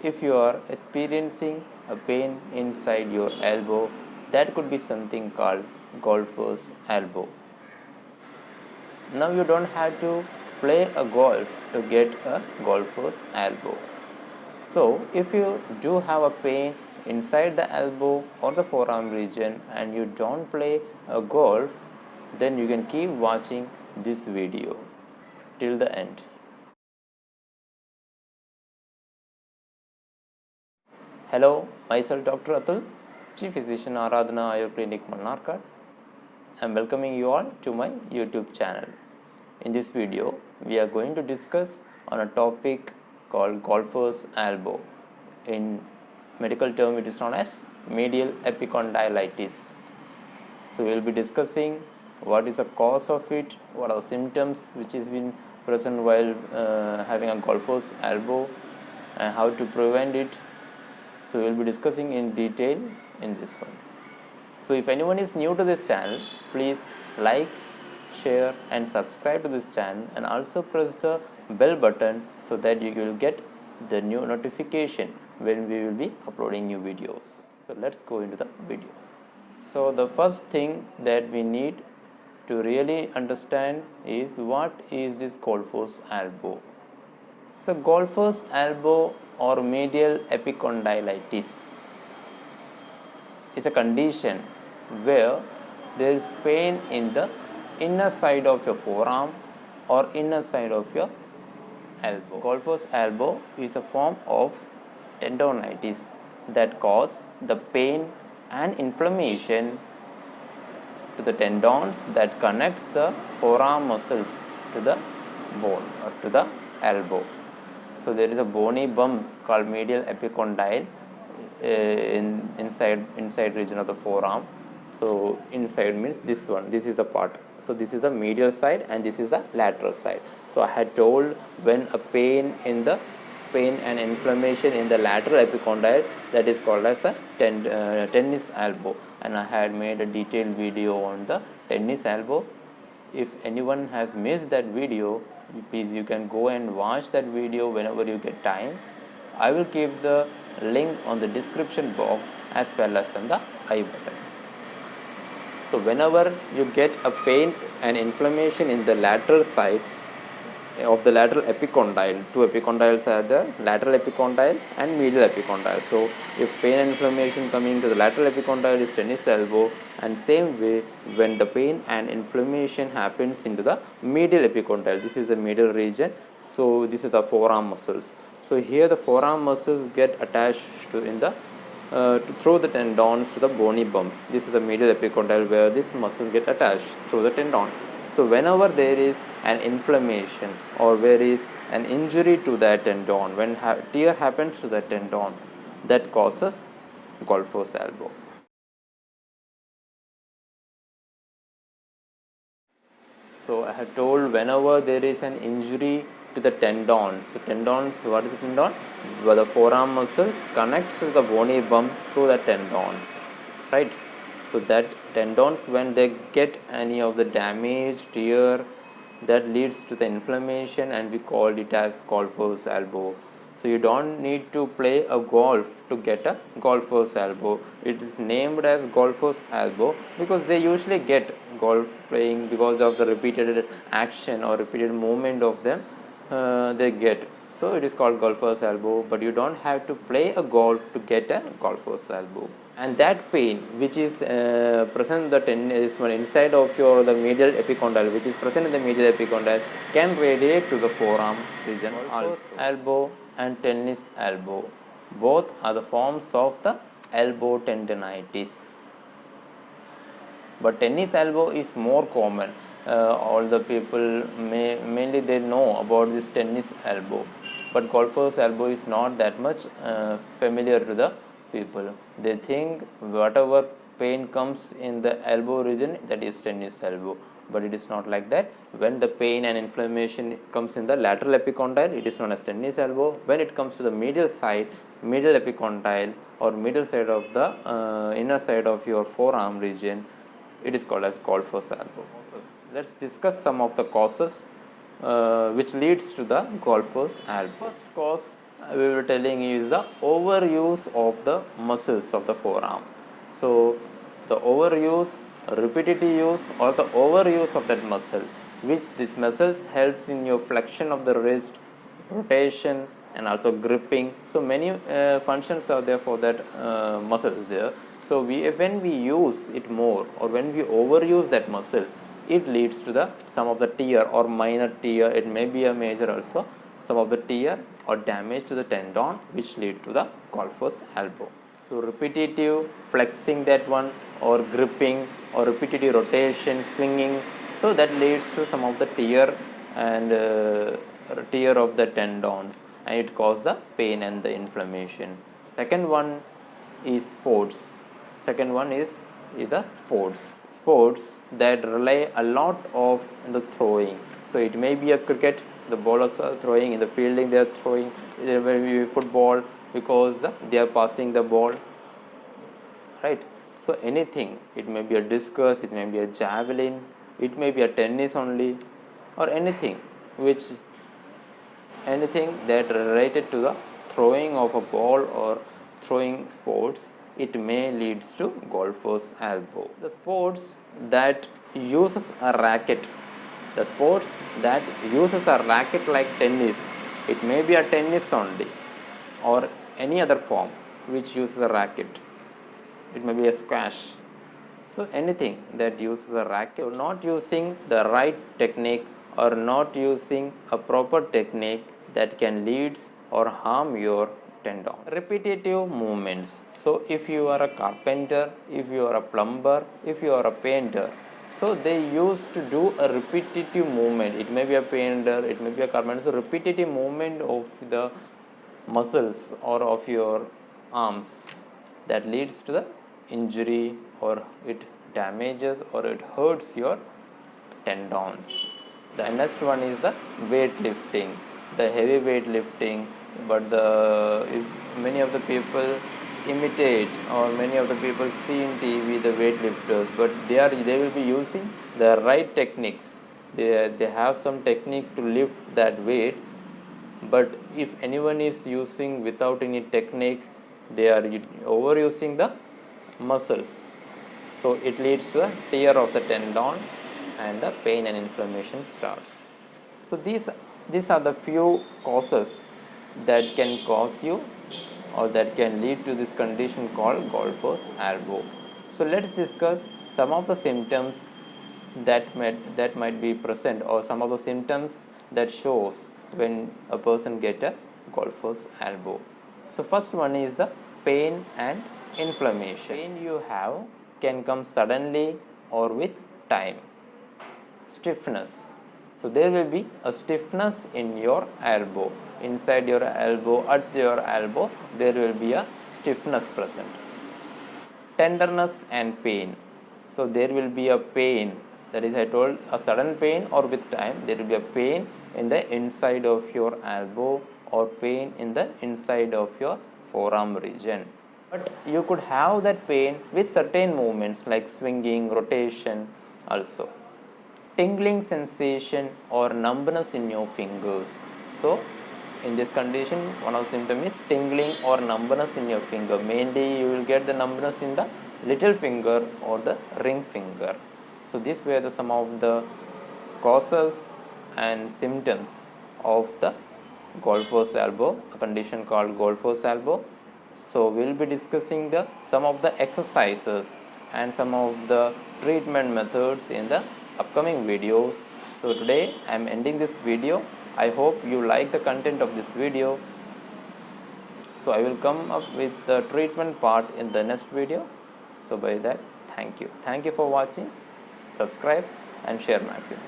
if you are experiencing a pain inside your elbow, that could be something called golfer's elbow. Now you don't have to play a golf to get a golfer's elbow. So if you do have a pain inside the elbow or the forearm region and you don't play a golf, then you can keep watching this video till the end. Hello, myself Dr. Atul, Chief Physician Aradhana Ayur Clinic Mannarkad. I am welcoming you all to my YouTube channel. In this video, we are going to discuss on a topic called golfer's elbow. In medical term, it is known as medial epicondylitis. So we will be discussing what is the cause of it, what are the symptoms which is been present while having a golfer's elbow, and how to prevent it. So we will be discussing in detail in this one. So if anyone is new to this channel, please like, share and subscribe to this channel, and also press the bell button so that you will get the new notification when we will be uploading new videos. So let's go into the video. So the first thing that we need to really understand is what is this golfer's elbow. So golfer's elbow or medial epicondylitis is a condition where there is pain in the inner side of your forearm or inner side of your elbow. Golfer's elbow is a form of tendonitis that causes the pain and inflammation to the tendons that connects the forearm muscles to the bone or to the elbow. So there is a bony bump called medial epicondyle inside region of the forearm. So inside means this one, this is a part. So this is a medial side and this is a lateral side. So I had told when a pain and inflammation in the lateral epicondyle, that is called as a tennis elbow, and I had made a detailed video on the tennis elbow. If anyone has missed that video, please you can go and watch that video whenever you get time. I will keep the link on the description box as well as on the I button. So whenever you get a pain and inflammation in the lateral side of the lateral epicondyle, two epicondyles are there, lateral epicondyle and medial epicondyle. So if pain and inflammation coming to the lateral epicondyle is tennis elbow, and same way when the pain and inflammation happens into the medial epicondyle, this is the medial region. So this is the forearm muscles. So here the forearm muscles get attached to through the tendons to the bony bump. This is a medial epicondyle where this muscle get attached through the tendon. So whenever there is an inflammation or there is an injury to that tendon, when tear happens to that tendon, that causes golfer's elbow. So I have told whenever there is an injury to the tendons. So tendons, what is a tendon? Where the forearm muscles connects to the bony bump through the tendons, right? So that tendons, when they get any of the damage, tear, that leads to the inflammation, and we call it as golfer's elbow. So you don't need to play a golf to get a golfer's elbow. It is named as golfer's elbow because they usually get golf playing because of the repeated action or repeated movement of them. They get, so it is called golfer's elbow, but you don't have to play a golf to get a golfer's elbow. And that pain which is present inside of the medial epicondyle, which is present in the medial epicondyle, can radiate to the forearm region also. Elbow and tennis elbow, both are the forms of the elbow tendinitis, but tennis elbow is more common. All the people mainly they know about this tennis elbow, but golfer's elbow is not that much familiar to the people. They think whatever pain comes in the elbow region, that is tennis elbow, but it is not like that. When the pain and inflammation comes in the lateral epicondyle, it is known as tennis elbow. When it comes to the medial side, medial epicondyle or middle side of the inner side of your forearm region, it is called as golfer's elbow. Let's discuss some of the causes which leads to the golfer's elbow. First cause we were telling you is the overuse of the muscles of the forearm. So the overuse, repetitive use, or the overuse of that muscle, which these muscles helps in your flexion of the wrist, rotation, and also gripping. So many functions are there for that muscles there. So when we use it more, or when we overuse that muscle, it leads to the some of the tear or minor tear. It may be a major also, some of the tear or damage to the tendon, which lead to the golfer's elbow. So repetitive flexing that one, or gripping, or repetitive rotation, swinging, so that leads to some of the tear and tear of the tendons, and it causes the pain and the inflammation. Second one is sports. Second one is the sports that rely a lot of the throwing. So it may be a cricket, the bowlers are throwing, in the fielding they are throwing, there may be football because they are passing the ball, right? So anything, it may be a discus, it may be a javelin, it may be a tennis only, or anything that related to the throwing of a ball or throwing sports, it may leads to golfer's elbow. The sports that uses a racket, like tennis, it may be a tennis only, or any other form which uses a racket, it may be a squash. So anything that uses a racket, so not using the right technique or not using a proper technique, that can lead or harm your tendon. Repetitive movements. So if you are a carpenter, if you are a plumber, if you are a painter, so they used to do a repetitive movement. It may be a painter, it may be a carpenter. So repetitive movement of the muscles or of your arms, that leads to the injury, or it damages or it hurts your tendons. The next one is the weightlifting, the heavy weight lifting. But many of the people imitate, or many of the people see in TV the weightlifters, but they will be using the right techniques. They have some technique to lift that weight, but if anyone is using without any technique, they are overusing the muscles, so it leads to a tear of the tendon and the pain and inflammation starts. So these are the few causes that can cause you, or that can lead to this condition called golfer's elbow. So let's discuss some of the symptoms that might be present, or some of the symptoms that shows when a person get a golfer's elbow. So first one is the pain and inflammation. Pain you have can come suddenly or with time. Stiffness. So there will be a stiffness in your elbow, inside your elbow, at your elbow, there will be a stiffness present. Tenderness and pain. So there will be a pain, that is, I told, a sudden pain or with time, there will be a pain in the inside of your elbow, or pain in the inside of your forearm region. But you could have that pain with certain movements like swinging, rotation also. Tingling sensation or numbness in your fingers. So in this condition, one of the symptoms is tingling or numbness in your finger. Mainly you will get the numbness in the little finger or the ring finger. So these were some of the causes and symptoms of the golfer's elbow, a condition called golfer's elbow. So we will be discussing some of the exercises and some of the treatment methods in the upcoming videos. So today I am ending this video. I hope you like the content of this video. So I will come up with the treatment part in the next video. So by that, thank you for watching. Subscribe and share maximum.